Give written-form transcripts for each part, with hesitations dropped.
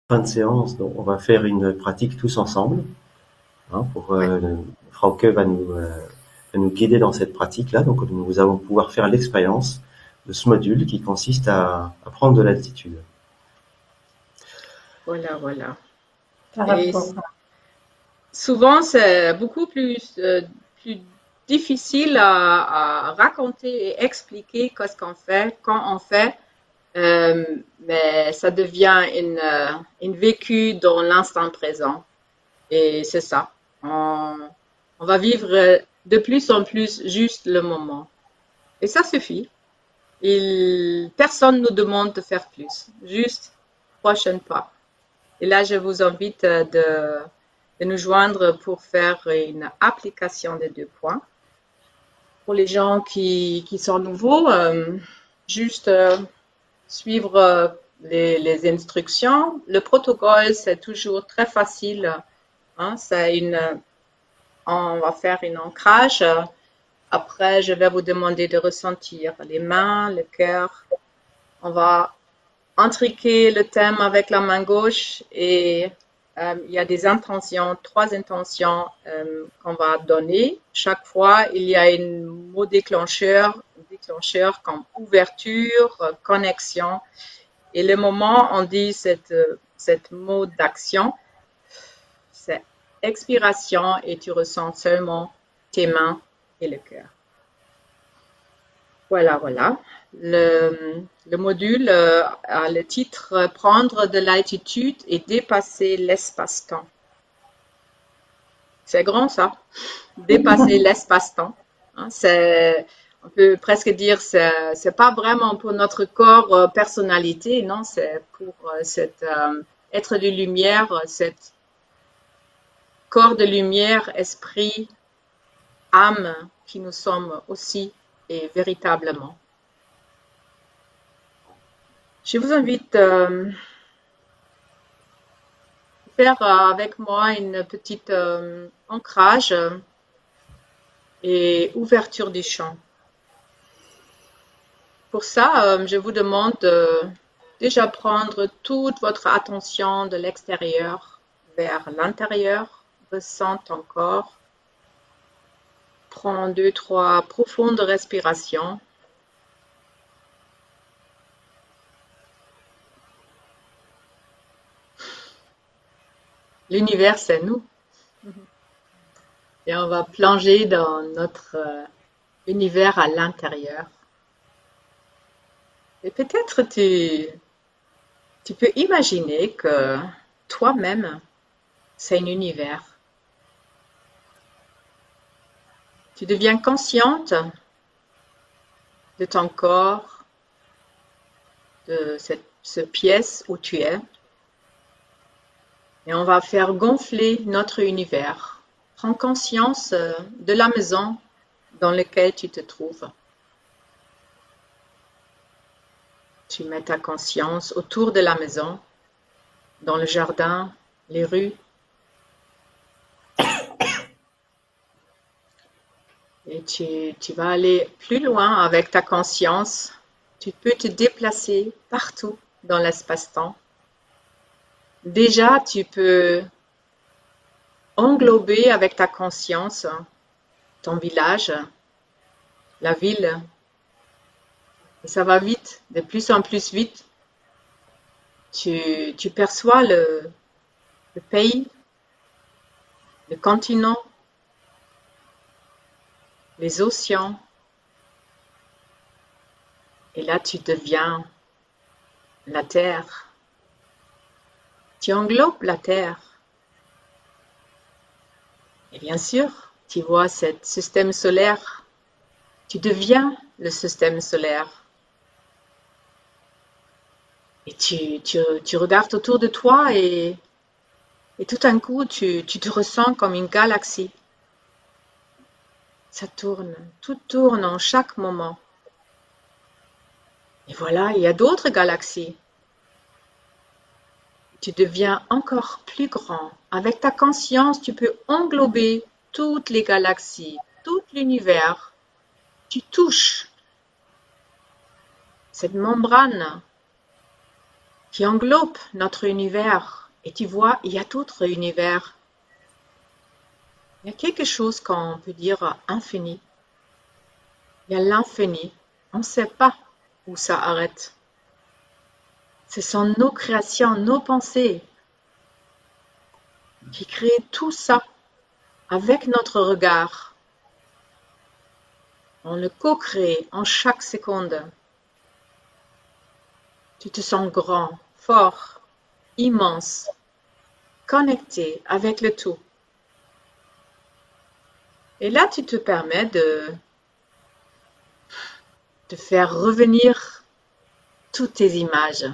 fin de séance, donc on va faire une pratique tous ensemble. Hein, Ouais. Frauke va nous guider dans cette pratique-là. Donc nous allons pouvoir faire l'expérience de ce module qui consiste à prendre de l'altitude. Voilà, voilà. Par Et rapport souvent, c'est beaucoup plus difficile à raconter et expliquer qu'est-ce qu'on fait, quand on fait, mais ça devient une vécu dans l'instant présent. Et c'est ça. On va vivre de plus en plus juste le moment. Et ça suffit. Personne nous demande de faire plus. Juste prochain pas. Et là, je vous invite de nous joindre pour faire une application des 2 points. Pour les gens qui sont nouveaux, juste suivre les instructions. Le protocole, c'est toujours très facile. Hein, on va faire un ancrage. Après, je vais vous demander de ressentir les mains, le cœur. On va intriquer le thème avec la main gauche et il y a des intentions, 3 intentions qu'on va donner. Chaque fois, il y a un mot déclencheur comme ouverture, connexion. Et le moment on dit cette mot d'action, c'est expiration et tu ressens seulement tes mains et le cœur. Voilà, voilà. Le module a le titre Prendre de l'altitude et dépasser l'espace-temps. C'est grand ça, dépasser l'espace-temps. Hein, on peut presque dire c'est pas vraiment pour notre corps personnalité, non, c'est pour cet être de lumière, cet corps de lumière, esprit, âme qui nous sommes aussi et véritablement. Je vous invite à faire avec moi une petite ancrage et ouverture du champ. Pour ça, je vous demande de déjà prendre toute votre attention de l'extérieur vers l'intérieur. Ressens ton corps. Prends 2, 3 profondes respirations. L'univers, c'est nous. Et on va plonger dans notre univers à l'intérieur. Et peut-être tu peux imaginer que toi-même, c'est un univers. Tu deviens consciente de ton corps, de cette pièce où tu es. Et on va faire gonfler notre univers. Prends conscience de la maison dans laquelle tu te trouves. Tu mets ta conscience autour de la maison, dans le jardin, les rues. Et tu vas aller plus loin avec ta conscience. Tu peux te déplacer partout dans l'espace-temps. Déjà, tu peux englober avec ta conscience ton village, la ville. Et ça va vite, de plus en plus vite. Tu perçois le pays, le continent, les océans. Et là, tu deviens la terre. Tu englobes la terre. Et bien sûr, tu vois ce système solaire. Tu deviens le système solaire. Et tu regardes autour de toi et tout d'un coup, tu te ressens comme une galaxie. Ça tourne, tout tourne en chaque moment. Et voilà, il y a d'autres galaxies. Tu deviens encore plus grand. Avec ta conscience, tu peux englober toutes les galaxies, tout l'univers. Tu touches cette membrane qui englobe notre univers. Et tu vois, il y a d'autres univers. Il y a quelque chose qu'on peut dire infini. Il y a l'infini. On ne sait pas où ça arrête. Ce sont nos créations, nos pensées qui créent tout ça avec notre regard. On le co-crée en chaque seconde. Tu te sens grand, fort, immense, connecté avec le tout. Et là, tu te permets de faire revenir toutes tes images.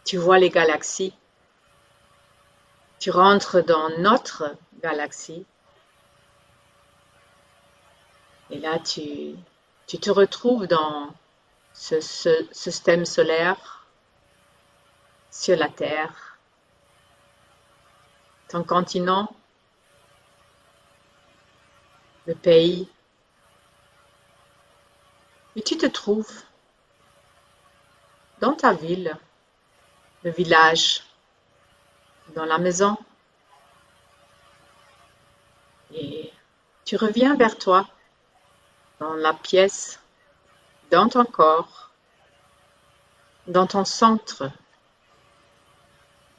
Tu vois les galaxies. Tu rentres dans notre galaxie. Et là, tu te retrouves dans ce système solaire, sur la Terre, ton continent, le pays. Et tu te trouves dans ta ville, le village, dans la maison. Et tu reviens vers toi, dans la pièce, dans ton corps, dans ton centre.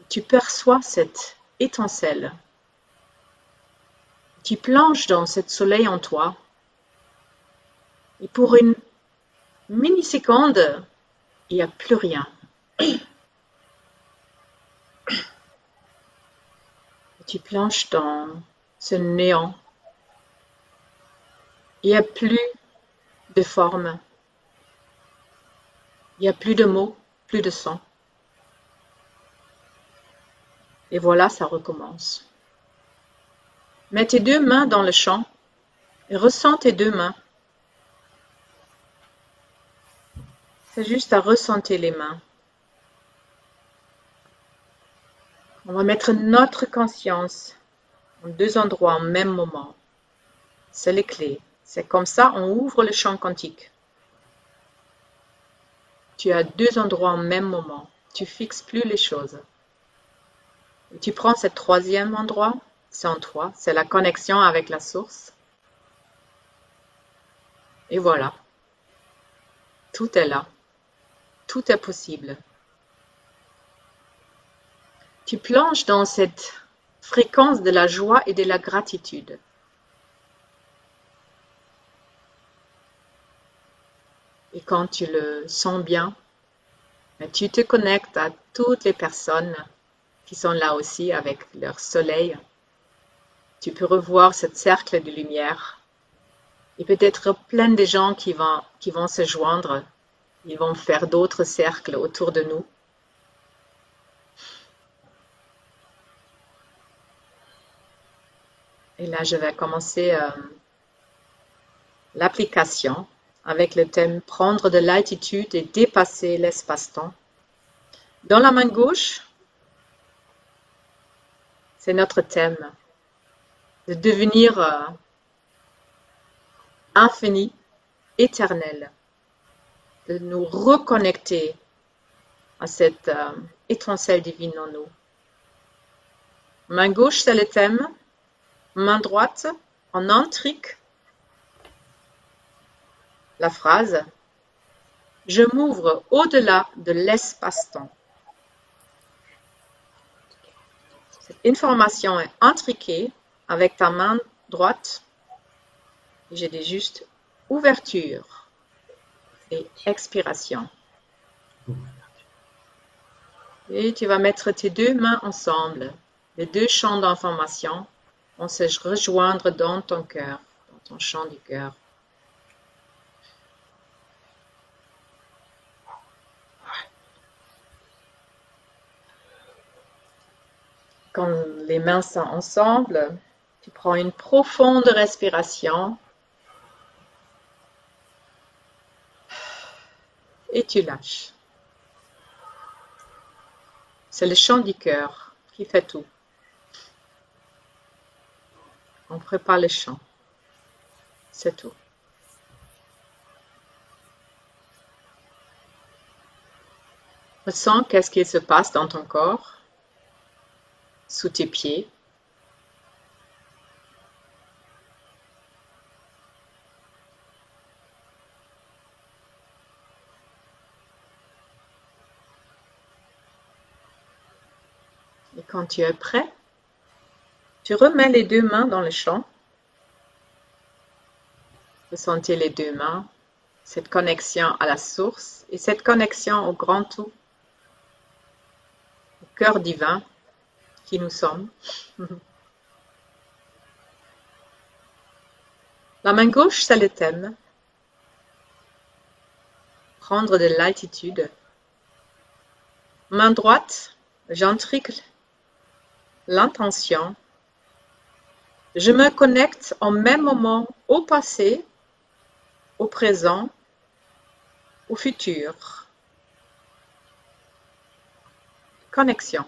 Tu perçois cette étincelle. Tu plonges dans ce soleil en toi. Et pour une mini-seconde, il n'y a plus rien. Tu plonges dans ce néant. Il n'y a plus de forme. Il n'y a plus de mots, plus de son. Et voilà, ça recommence. Mets tes deux mains dans le champ et ressens tes deux mains. C'est juste à ressentir les mains. On va mettre notre conscience en deux endroits au même moment. C'est les clés. C'est comme ça on ouvre le champ quantique. Tu as deux endroits au même moment. Tu fixes plus les choses. Et tu prends ce troisième endroit, c'est en toi. C'est la connexion avec la source. Et voilà. Tout est là. Tout est possible. Tu plonges dans cette fréquence de la joie et de la gratitude. Et quand tu le sens bien, tu te connectes à toutes les personnes qui sont là aussi avec leur soleil. Tu peux revoir ce cercle de lumière. Et peut-être plein de gens qui vont se joindre. Ils vont faire d'autres cercles autour de nous. Et là, je vais commencer l'application avec le thème « Prendre de l'altitude et dépasser l'espace-temps ». Dans la main gauche, c'est notre thème de devenir infini, éternel, de nous reconnecter à cette étincelle divine en nous. Main gauche, c'est le thème. Main droite, en entrique, la phrase « Je m'ouvre au-delà de l'espace-temps ». Cette information est intriquée avec ta main droite. Et j'ai dit juste ouverture et expiration. Et tu vas mettre tes deux mains ensemble, les deux champs d'information vont se rejoindre dans ton cœur, dans ton champ du cœur. Quand les mains sont ensemble, tu prends une profonde respiration et tu lâches. C'est le chant du cœur qui fait tout. On prépare le chant. C'est tout. Ressens qu'est-ce qui se passe dans ton corps, sous tes pieds. Et quand tu es prêt, tu remets les deux mains dans le champ. Ressentez les deux mains, cette connexion à la source et cette connexion au grand tout, au cœur divin qui nous sommes. La main gauche, c'est le thème. Prendre de l'altitude. Main droite, j'intrigue l'intention. Je me connecte en même moment au passé, au présent, au futur. Connexion.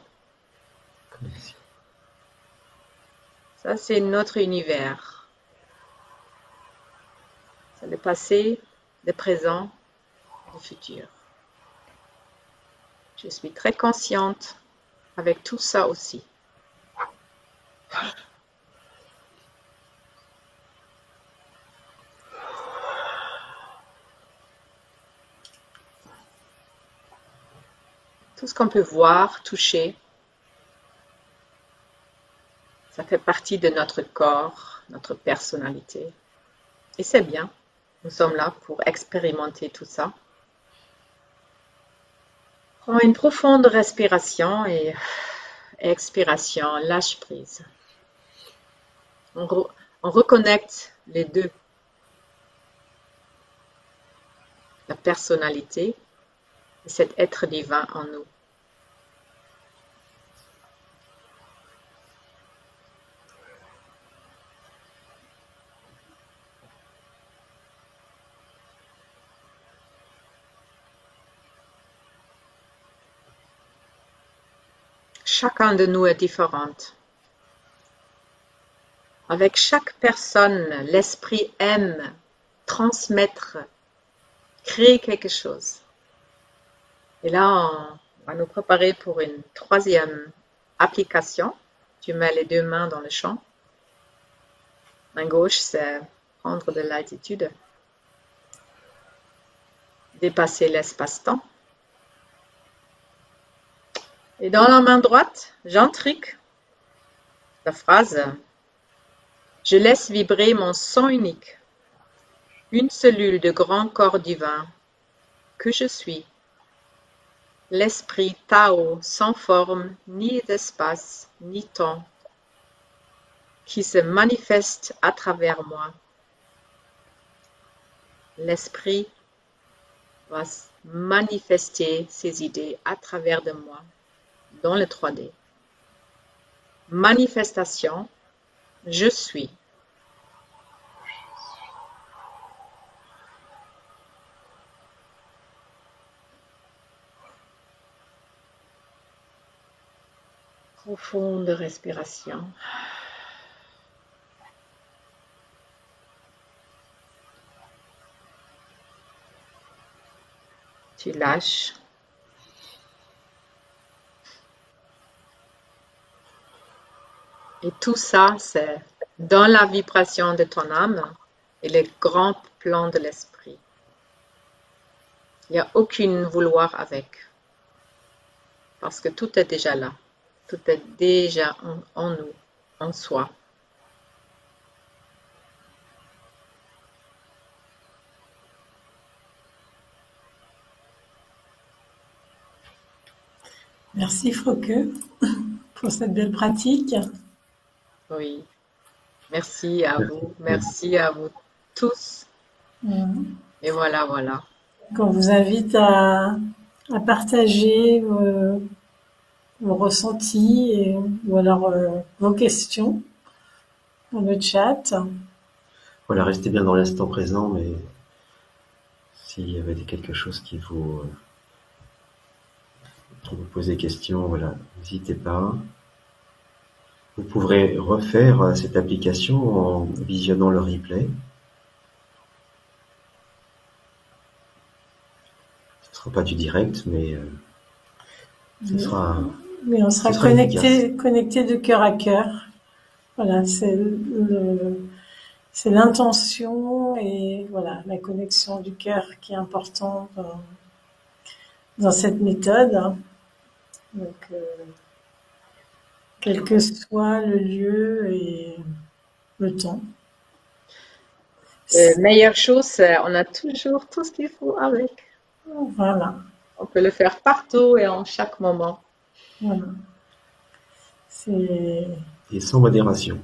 Ça, c'est notre univers. C'est le passé, le présent, le futur. Je suis très consciente avec tout ça aussi. Tout ce qu'on peut voir, toucher, ça fait partie de notre corps, notre personnalité. Et c'est bien. Nous sommes là pour expérimenter tout ça. Prends une profonde respiration et expiration, lâche prise. On reconnecte les deux. La personnalité et cet être divin en nous. Chacun de nous est différent. Avec chaque personne, l'esprit aime transmettre, créer quelque chose. Et là, on va nous préparer pour une troisième application. Tu mets les deux mains dans le champ. Main gauche, c'est prendre de l'altitude. Dépasser l'espace-temps. Et dans la main droite, j'intrigue la phrase « Je laisse vibrer mon son unique, une cellule de grand corps divin que je suis, l'esprit Tao sans forme ni d'espace ni temps, qui se manifeste à travers moi. L'esprit va manifester ses idées à travers de moi. Dans le 3D. Manifestation, je suis. Profonde respiration. Tu lâches. Et tout ça, c'est dans la vibration de ton âme et les grands plans de l'esprit. Il n'y a aucune vouloir avec. Parce que tout est déjà là. Tout est déjà en nous, en soi. Merci Frauke pour cette belle pratique. Oui. Merci à vous. Merci à vous tous. Et voilà, voilà. On vous invite à partager vos ressentis ou alors vos questions dans le chat. Voilà, restez bien dans l'instant présent, mais s'il y avait quelque chose qui vous pose des questions, voilà, n'hésitez pas. Vous pourrez refaire cette application en visionnant le replay. Ce ne sera pas du direct, mais Ce sera, Mais on sera ce sera efficace. connecté de cœur à cœur. Voilà, c'est l'intention et voilà, la connexion du cœur qui est importante dans cette méthode. Donc, quel que soit le lieu et le temps. Meilleure chose, c'est on a toujours tout ce qu'il faut avec. Voilà, On peut le faire partout et en chaque moment. voilà. C'est Et sans modération.